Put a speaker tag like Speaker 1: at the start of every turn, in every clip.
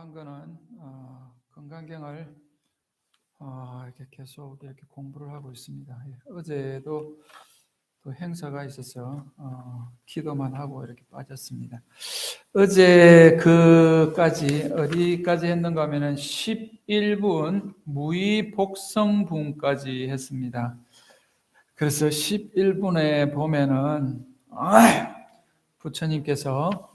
Speaker 1: 중요한 거는 건강경을 이렇게 계속 이렇게 공부를 하고 있습니다. 어제도 또 행사가 있어서 기도만 하고 이렇게 빠졌습니다. 어제 그까지 어디까지 했는가 하면은 11분 무의복성분까지 했습니다. 그래서 11분에 보면은 부처님께서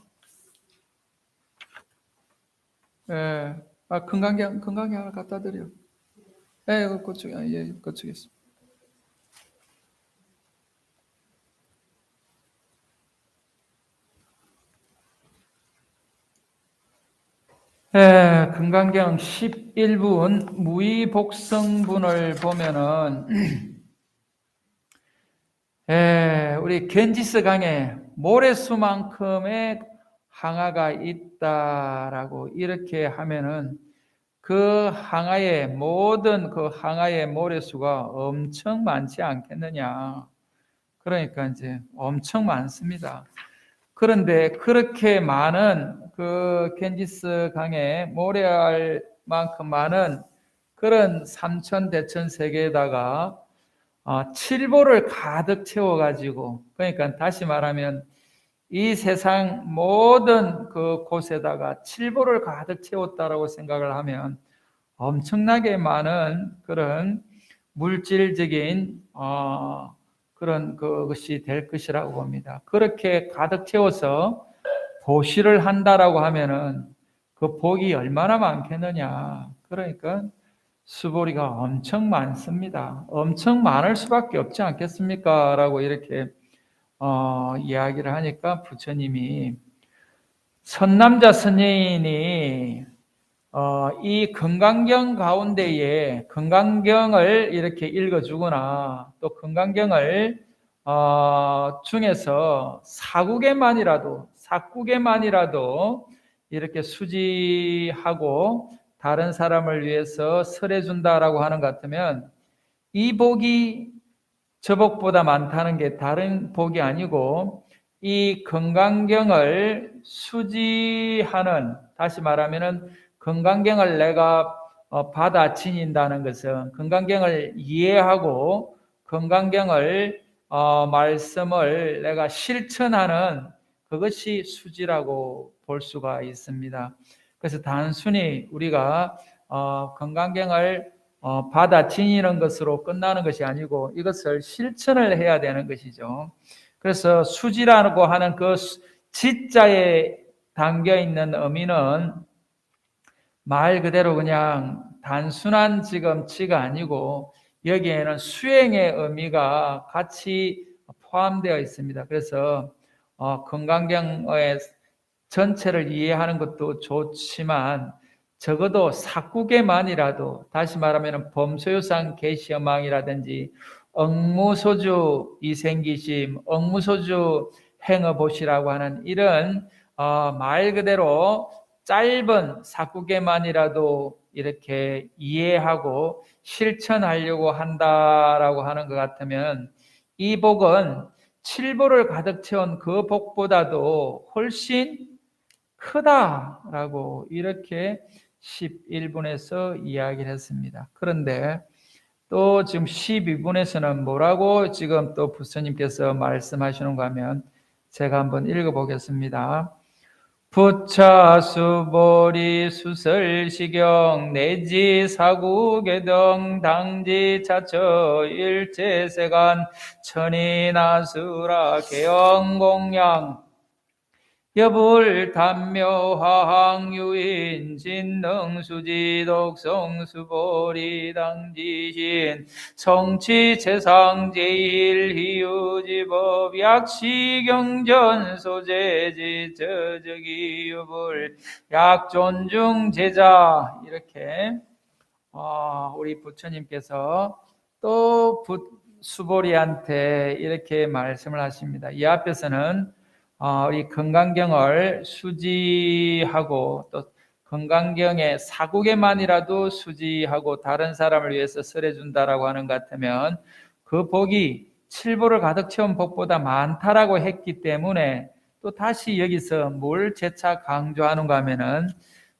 Speaker 1: 건강경 하나 갖다 드려. 그쪽에, 그쪽에 있어. 건강경 11분 무의복성분을 보면은 우리 겐지스 강에 모래수만큼의 항아가 있다라고 이렇게 하면은 그 항아의 모든 그 항아의 모래수가 엄청 많지 않겠느냐. 그러니까 이제 엄청 많습니다. 그런데 그렇게 많은 그 겐지스 강에 모래알 만큼 많은 그런 삼천 대천 세계에다가 칠보를 가득 채워가지고, 그러니까 다시 말하면 이 세상 모든 그 곳에다가 칠보를 가득 채웠다라고 생각을 하면 엄청나게 많은 그런 물질적인 그런 그것이 될 것이라고 봅니다. 그렇게 가득 채워서 보시를 한다라고 하면은 그 복이 얼마나 많겠느냐. 그러니까 수보리가 엄청 많습니다. 엄청 많을 수밖에 없지 않겠습니까? 라고 이렇게 이야기를 하니까 부처님이 선남자 선녀인이 이 건강경 가운데에 건강경을 이렇게 읽어주거나 또 건강경을 중에서 사국에만이라도 이렇게 수지하고 다른 사람을 위해서 설해준다라고 하는 것 같으면 이 복이 저 복보다 많다는 게 다른 복이 아니고 이 건강경을 수지하는, 다시 말하면은 건강경을 내가 받아 지닌다는 것은 건강경을 이해하고 건강경을 말씀을 내가 실천하는 그것이 수지라고 볼 수가 있습니다. 그래서 단순히 우리가 건강경을 받아 지니는 것으로 끝나는 것이 아니고 이것을 실천을 해야 되는 것이죠. 그래서 수지라고 하는 그 지자에 담겨 있는 의미는 말 그대로 그냥 단순한 지금 지가 아니고 여기에는 수행의 의미가 같이 포함되어 있습니다. 그래서 건강경의 전체를 이해하는 것도 좋지만 적어도 사국에만이라도, 다시 말하면 범소유상 계시어망이라든지 억무소주 이생기심, 억무소주 행어보시라고 하는 이런 말 그대로 짧은 사국에만이라도 이렇게 이해하고 실천하려고 한다라고 하는 것 같으면 이 복은 칠보를 가득 채운 그 복보다도 훨씬 크다라고 이렇게 11분에서 이야기를 했습니다. 그런데 또 지금 12분에서는 뭐라고 지금 또 부처님께서 말씀하시는가 하면 제가 한번 읽어보겠습니다. 부차수보리 수설시경 내지 사구계등 당지 차처 일제세간 천이나수라 개영공양 여불 단묘화항유인 진능수지 독성수보리 당지신 성치체상제일희유지법 약시경전소재지 저적이유불 약존중제자, 이렇게 우리 부처님께서 또 수보리한테 이렇게 말씀을 하십니다. 이 앞에서는 이 건강경을 수지하고 또 건강경의 사국에만이라도 수지하고 다른 사람을 위해서 설해준다라고 하는 것 같으면 그 복이 칠보를 가득 채운 복보다 많다라고 했기 때문에 또 다시 여기서 뭘 재차 강조하는가 하면은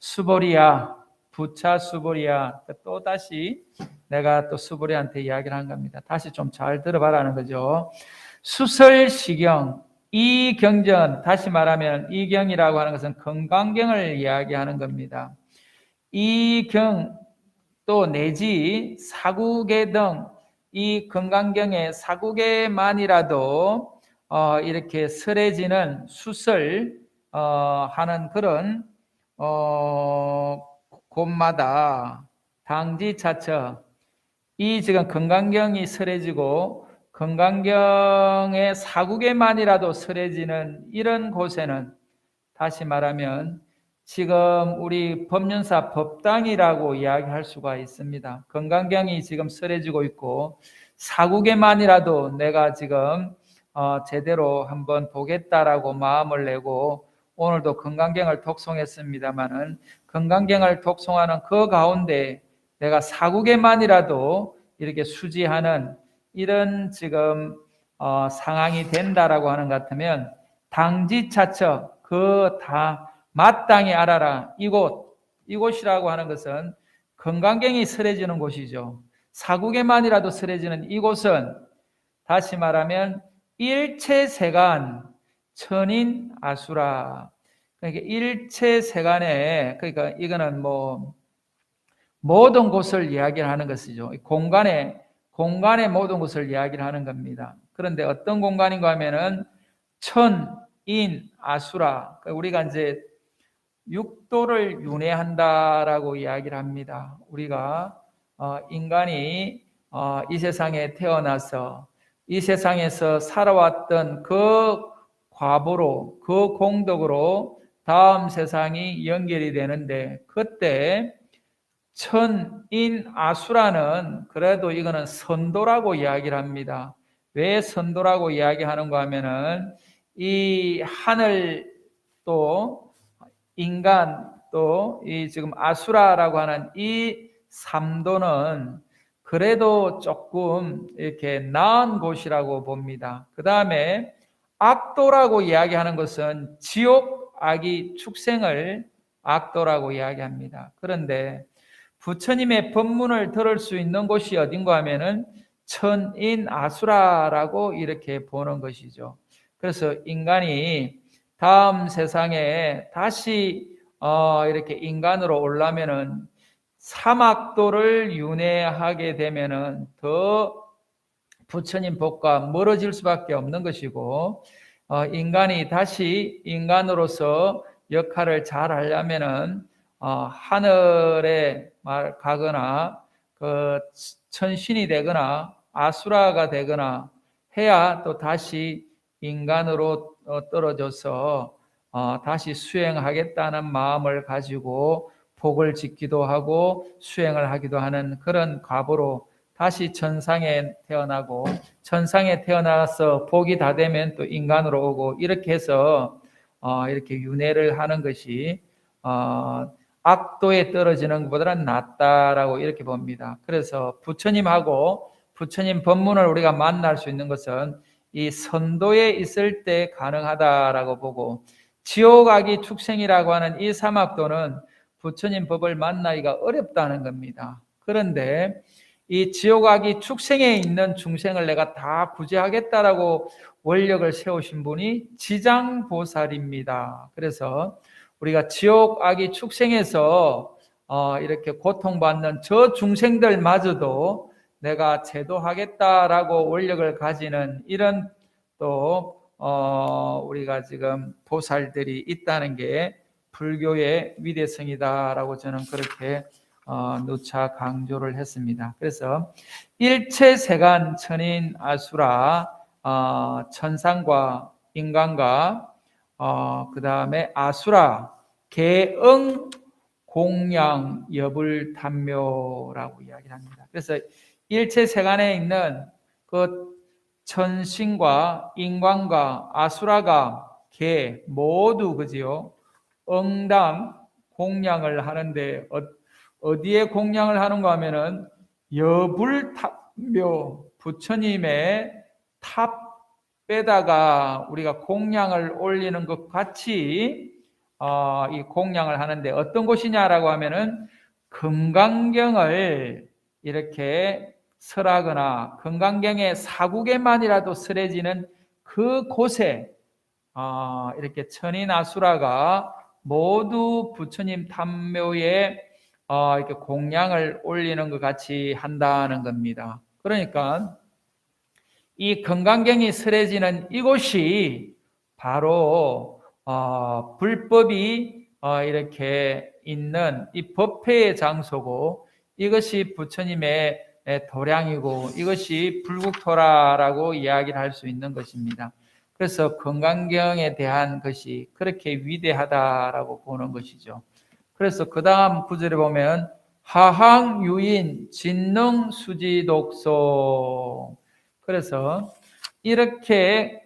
Speaker 1: 수보리야, 부차 수보리야. 또 다시 내가 또 수보리한테 이야기를 한 겁니다. 다시 좀 잘 들어봐라는 거죠. 수설시경, 이경전, 다시 말하면 이경이라고 하는 것은 건강경을 이야기하는 겁니다. 이경 또 내지 사국의 등 이 건강경의 사국에만이라도 이렇게 설해지는 수설 하는 그런 곳마다 당지차처 이 지금 건강경이 설해지고 건강경의 사국에만이라도 설해지는 이런 곳에는 다시 말하면 지금 우리 법륜사 법당이라고 이야기할 수가 있습니다. 건강경이 지금 설해지고 있고 사국에만이라도 내가 지금 제대로 한번 보겠다라고 마음을 내고 오늘도 건강경을 독송했습니다마는 건강경을 독송하는 그 가운데 내가 사국에만이라도 이렇게 수지하는 이런 지금 상황이 된다라고 하는 것 같으면 당지차처 그 다 마땅히 알아라. 이곳이라고 하는 것은 건강경이 설해지는 곳이죠. 사국에만이라도 설해지는 이곳은 다시 말하면 일체세간 천인 아수라. 그러니까 일체세간에 그러니까 이거는 뭐 모든 곳을 이야기를 하는 것이죠. 공간의 모든 곳을 이야기를 하는 겁니다. 그런데 어떤 공간인가 하면은 천, 인, 아수라. 우리가 이제 육도를 윤회한다라고 이야기를 합니다. 우리가 인간이 이 세상에 태어나서 이 세상에서 살아왔던 그 과보로 그 공덕으로 다음 세상이 연결이 되는데 그때 천인 아수라는 그래도 이거는 선도라고 이야기를 합니다. 왜 선도라고 이야기하는가 하면은 이 하늘 또 인간 또 이 지금 아수라라고 하는 이 삼도는 그래도 조금 이렇게 나은 곳이라고 봅니다. 그 다음에 악도라고 이야기하는 것은 지옥 악이 축생을 악도라고 이야기합니다. 그런데 부처님의 법문을 들을 수 있는 곳이 어딘가 하면은 천인 아수라라고 이렇게 보는 것이죠. 그래서 인간이 다음 세상에 다시 이렇게 인간으로 올라면은 사막도를 윤회하게 되면은 더 부처님 법과 멀어질 수밖에 없는 것이고 인간이 다시 인간으로서 역할을 잘 하려면은 하늘에 가거나 그 천신이 되거나 아수라가 되거나 해야 또 다시 인간으로 떨어져서 다시 수행하겠다는 마음을 가지고 복을 짓기도 하고 수행을 하기도 하는 그런 과보로 다시 천상에 태어나고 천상에 태어나서 복이 다 되면 또 인간으로 오고 이렇게 해서 이렇게 윤회를 하는 것이 악도에 떨어지는 것보다는 낫다라고 이렇게 봅니다. 그래서 부처님하고 부처님 법문을 우리가 만날 수 있는 것은 이 선도에 있을 때 가능하다라고 보고 지옥악이 축생이라고 하는 이 사막도는 부처님 법을 만나기가 어렵다는 겁니다. 그런데 이 지옥악이 축생에 있는 중생을 내가 다 구제하겠다라고 원력을 세우신 분이 지장보살입니다. 그래서 우리가 지옥악이 축생에서 이렇게 고통받는 저 중생들마저도 내가 제도하겠다라고 원력을 가지는 이런 또 우리가 지금 보살들이 있다는 게 불교의 위대성이다라고 저는 그렇게 누차 강조를 했습니다. 그래서 일체세간 천인 아수라 천상과 인간과 그 다음에 아수라 개응 공양 여불 단묘라고 이야기를 합니다. 그래서 일체세간에 있는 그 천신과 인간과 아수라가 개 모두 그지요 응당 공양을 하는데 어디에 공양을 하는가 하면은 여불탑묘 부처님의 탑에다가 우리가 공양을 올리는 것 같이 이 공양을 하는데 어떤 곳이냐라고 하면은 금강경을 이렇게 설하거나 금강경의 사국에만이라도 설해지는 그 곳에 이렇게 천인아수라가 모두 부처님 탐묘에 이렇게 공양을 올리는 것 같이 한다는 겁니다. 그러니까 이 금강경이 설해지는 이곳이 바로 불법이 이렇게 있는 이 법회의 장소고 이것이 부처님의 도량이고 이것이 불국토라라고 이야기를 할 수 있는 것입니다. 그래서 금강경에 대한 것이 그렇게 위대하다라고 보는 것이죠. 그래서 그 다음 구절에 보면 하항유인 진능 수지독소. 그래서 이렇게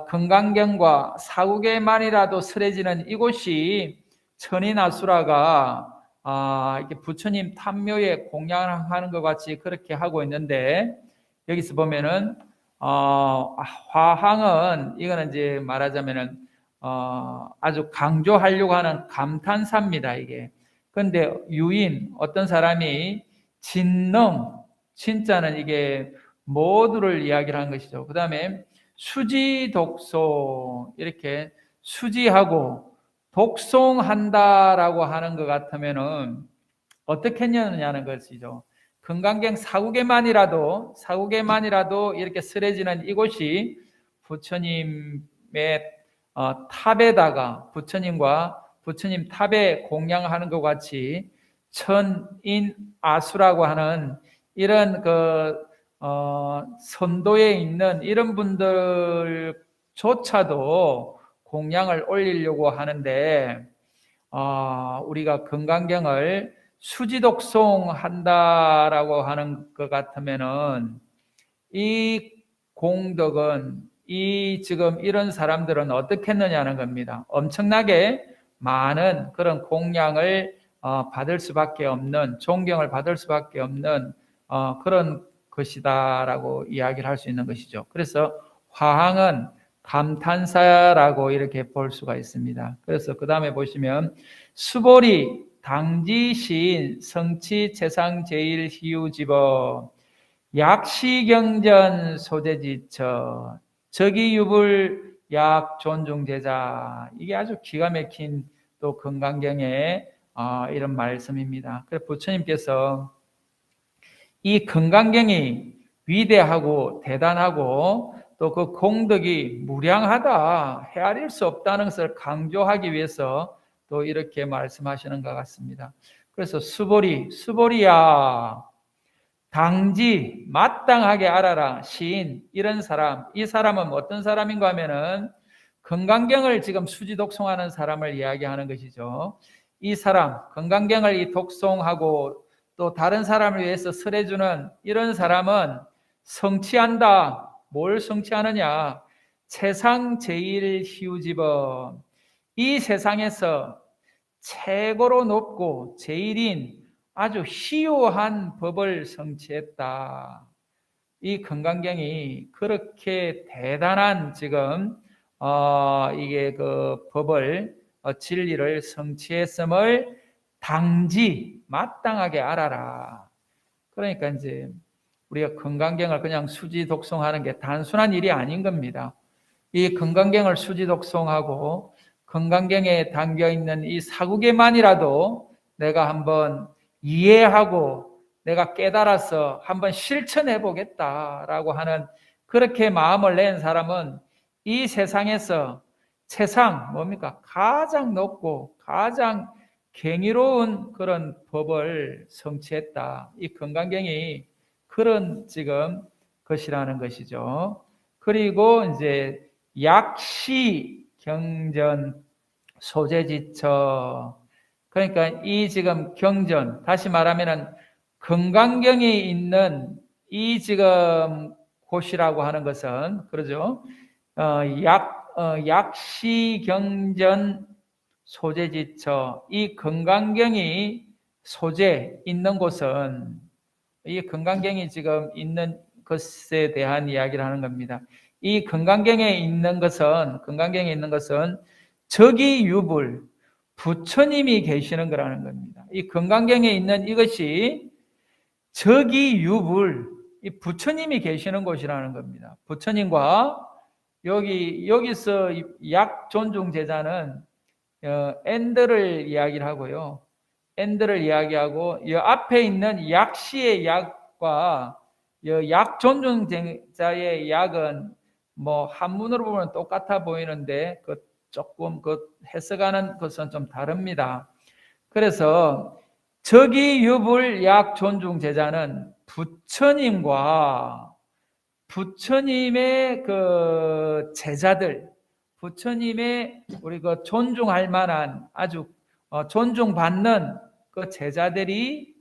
Speaker 1: 금강경과 사국에만이라도 설해지는 이곳이 천인아수라가 이렇게 부처님 탐묘에 공양하는 것 같이 그렇게 하고 있는데 여기서 보면은 화항은 이거는 이제 말하자면은 아주 강조하려고 하는 감탄사입니다, 이게. 그런데 유인, 어떤 사람이 진능, 진짜는 이게 모두를 이야기를 한 것이죠. 그 다음에 수지 독소, 이렇게 수지하고 독송한다라고 하는 것 같으면은 어떻게 했냐는 것이죠. 금강경 사국에만이라도 이렇게 설해지는 이곳이 부처님의 탑에다가 부처님 탑에 공양하는 것 같이 천인아수라고 하는 이런 선도에 있는 이런 분들조차도 공양을 올리려고 하는데 우리가 금강경을 수지독송한다라고 하는 것 같으면은 이 공덕은 지금 이런 사람들은 어떻게 했느냐는 겁니다. 엄청나게 많은 그런 공양을 받을 수밖에 없는, 존경을 받을 수밖에 없는 그런 것이다라고 이야기를 할 수 있는 것이죠. 그래서 화항은 감탄사라고 이렇게 볼 수가 있습니다. 그래서 그 다음에 보시면 수보리 당지시인 성치 최상 제일 희우지법 약시경전 소재지처 적이유불 약 존중제자. 이게 아주 기가 막힌 또 금강경의 이런 말씀입니다. 그래서 부처님께서 이 금강경이 위대하고 대단하고 또 그 공덕이 무량하다, 헤아릴 수 없다는 것을 강조하기 위해서 또 이렇게 말씀하시는 것 같습니다. 그래서 수보리야 당지 마땅하게 알아라. 시인, 이런 사람, 이 사람은 어떤 사람인가 하면은 금강경을 지금 수지 독송하는 사람을 이야기하는 것이죠. 이 사람, 금강경을 이 독송하고 또 다른 사람을 위해서 설해주는 이런 사람은 성취한다. 뭘 성취하느냐? 세상 제일 희우지법. 이 세상에서 최고로 높고 제일인 아주 희유한 법을 성취했다. 이 금강경이 그렇게 대단한 지금 이게 그 법을 진리를 성취했음을 당지 마땅하게 알아라. 그러니까 이제 우리가 금강경을 그냥 수지 독송하는 게 단순한 일이 아닌 겁니다. 이 금강경을 수지 독송하고 금강경에 담겨 있는 이 사국에만이라도 내가 한번 이해하고 내가 깨달아서 한번 실천해 보겠다라고 하는 그렇게 마음을 낸 사람은 이 세상에서 세상 뭡니까? 가장 높고 가장 경이로운 그런 법을 성취했다. 이 금강경이 그런 지금 것이라는 것이죠. 그리고 이제 약시 경전 소재지처. 그러니까 이 지금 경전, 다시 말하면은 금강경이 있는 이 지금 곳이라고 하는 것은 그러죠. 약시경전 소재지처. 이 금강경이 소재 있는 곳은 이 금강경이 지금 있는 것에 대한 이야기를 하는 겁니다. 이 금강경에 있는 것은 적이 유불 부처님이 계시는 거라는 겁니다. 이 금강경에 있는 이것이 적이유불, 이 부처님이 계시는 곳이라는 겁니다. 부처님과 여기서 약 존중 제자는 엔드를 이야기를 하고요. 엔드를 이야기하고 이 앞에 있는 약시의 약과 약 존중 제자의 약은 뭐 한문으로 보면 똑같아 보이는데 조금 해석하는 것은 좀 다릅니다. 그래서 적이유불 약 존중 제자는 부처님과 부처님의 제자들, 부처님의 우리 존중할 만한 아주 존중받는 제자들이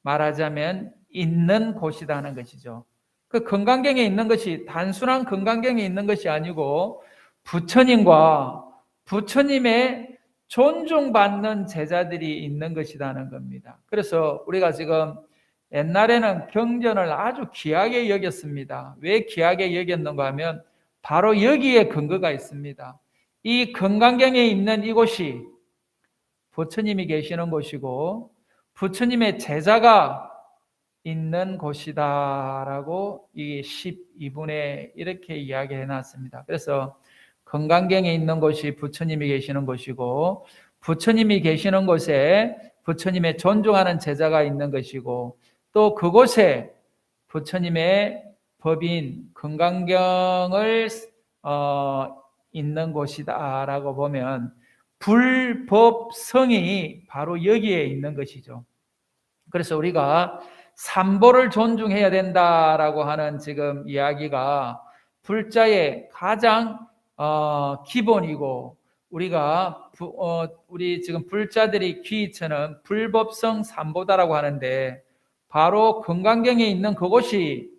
Speaker 1: 말하자면 있는 곳이라는 것이죠. 그 금강경에 있는 것이 단순한 금강경에 있는 것이 아니고 부처님과 부처님의 존중받는 제자들이 있는 것이라는 겁니다. 그래서 우리가 지금 옛날에는 경전을 아주 귀하게 여겼습니다. 왜 귀하게 여겼는가 하면 바로 여기에 근거가 있습니다. 이 금강경에 있는 이곳이 부처님이 계시는 곳이고 부처님의 제자가 있는 곳이다라고 이 12분에 이렇게 이야기해 놨습니다. 그래서 금강경에 있는 곳이 부처님이 계시는 곳이고 부처님이 계시는 곳에 부처님의 존중하는 제자가 있는 것이고 또 그곳에 부처님의 법인 금강경을 있는 곳이다라고 보면 불법성이 바로 여기에 있는 것이죠. 그래서 우리가 삼보를 존중해야 된다라고 하는 지금 이야기가 불자의 가장 기본이고 우리가 우리 지금 불자들이 귀처는 불법성 삼보다라고 하는데 바로 금강경에 있는 그곳이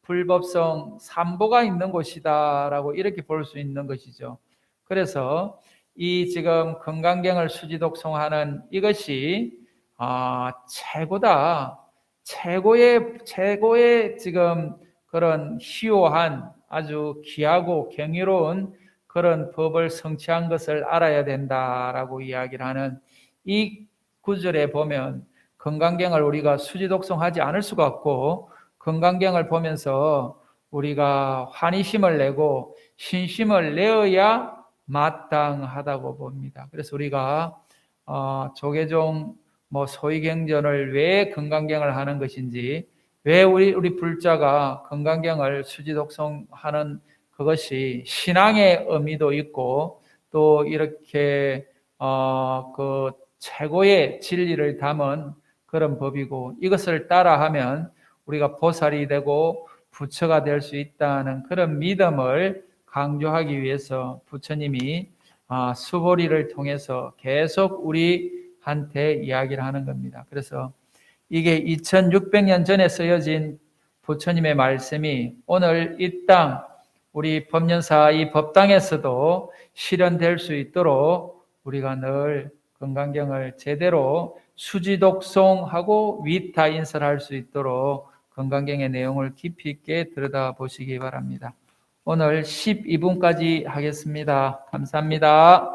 Speaker 1: 불법성 삼보가 있는 곳이다라고 이렇게 볼 수 있는 것이죠. 그래서 이 지금 금강경을 수지독송하는 이것이 최고다. 최고의 지금 그런 희호한 아주 귀하고 경이로운 그런 법을 성취한 것을 알아야 된다라고 이야기를 하는 이 구절에 보면 금강경을 우리가 수지독송하지 않을 수가 없고 금강경을 보면서 우리가 환희심을 내고 신심을 내어야 마땅하다고 봅니다. 그래서 우리가 조계종 소위경전을 왜 금강경을 하는 것인지, 왜 우리 불자가 금강경을 수지독송하는 그것이 신앙의 의미도 있고 또 이렇게 그 최고의 진리를 담은 그런 법이고 이것을 따라하면 우리가 보살이 되고 부처가 될 수 있다는 그런 믿음을 강조하기 위해서 부처님이 수보리를 통해서 계속 우리한테 이야기를 하는 겁니다. 그래서 이게 2600년 전에 쓰여진 부처님의 말씀이 오늘 이 땅 우리 법년사 이 법당에서도 실현될 수 있도록 우리가 늘 금강경을 제대로 수지독송하고 위타인설할 수 있도록 금강경의 내용을 깊이 있게 들여다보시기 바랍니다. 오늘 12분까지 하겠습니다. 감사합니다.